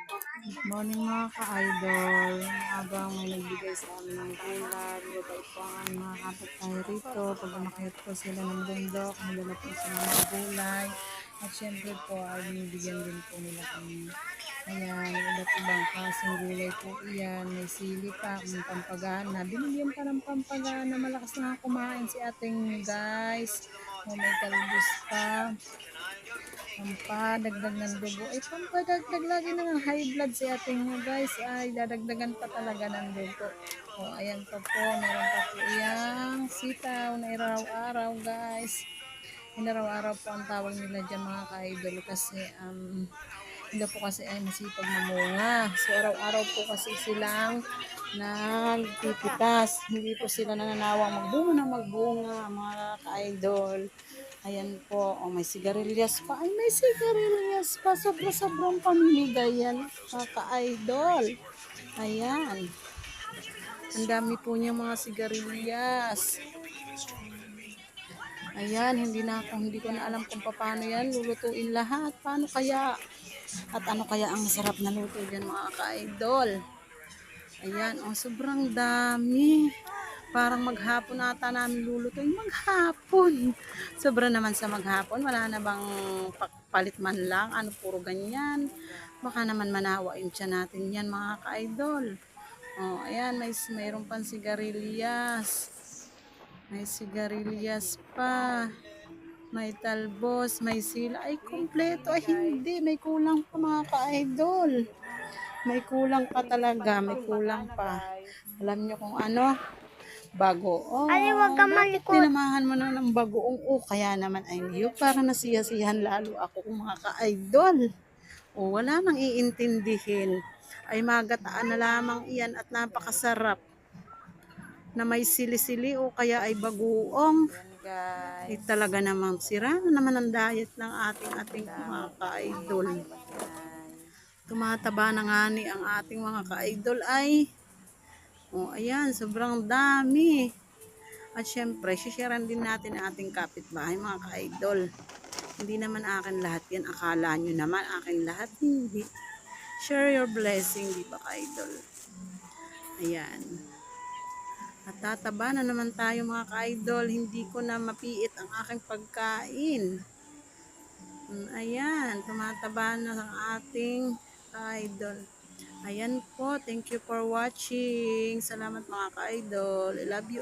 Good morning mga ka-idol. Habang may nagbigay sa amin ng gulay, bigay po ang aming mga kapitbahay rito. Pag umakyat po sila ng bundok, magdala po sila ng mga gulay. At syempre po ay binibigyan din po nila kami. Ayan, iba't ibang klaseng gulay po iyan. May sili pa, may pampagana. Binigyan pa ng pampagana. Malakas na kumain si ating guys. O may talbos pa. Pampadagdag ng dugo. Ay, pampadagdag lagi na ng high blood si ating guys. Ay, dadagdagan pa talaga ng dugo. O, ayan pa po. Meron pa po iyang sitaw na araw-araw guys. Inaraw-araw po ang tawag nila dyan mga ka-idol kasi sila po kasi ay masipag mamunga. So, araw-araw po kasi silang nagpipitas. Hindi po sila nananawang magbunga na magbunga mga ka-idol. Ayan po. O, may sigarilyas pa. Ay, may sigarilyas pa. Sobra-sobrang pamimigay yan mga ka-idol. Ayan. Ang dami po niya mga sigarilyas. Ayan, hindi ko na alam kung paano yan lulutuin lahat. Paano kaya? At ano kaya ang masarap na luto dyan mga ka-idol? Ayan, oh, sobrang dami. Parang maghapon ata namin lulutuin. Maghapon. Sobra naman sa maghapon. Wala na bang palit man lang? Ano, puro ganyan. Baka naman manawa yung tiyan natin yan mga ka-idol. Oh, ayan, mayroon pang sigarilyas. May sigarilyas pa. May talbos, may sila. Ay, kompleto. Ay, hindi. May kulang pa mga ka-idol. May kulang pa talaga. May kulang pa. Alam nyo kung ano? Bagoong. Ay, wag ka malikot. Tinamahan mo na ng bagoong. Kaya naman ay niyo. Para nasiyasihan lalo ako kung mga ka-idol. Wala nang iintindihin. Ay, magataan na lamang iyan at napakasarap. Na may sili-sili o kaya ay bagoong. Ay talaga namang sira na naman ang diet ng ating mga ka-idol. Tumataba na nga ni ang ating mga ka-idol ay ayan, sobrang dami. At syempre, sisharean din natin ang ating kapitbahay mga ka-idol. Hindi naman akin lahat yan. Akala nyo naman akin lahat. Hindi. Share your blessing, di ba ka-idol? Ayan. At tataba na naman tayo mga ka-idol. Hindi ko na mapiit ang aking pagkain. Ayan, tumataba na ang ating ka-idol. Ayan po, thank you for watching. Salamat mga ka-idol. I love you all.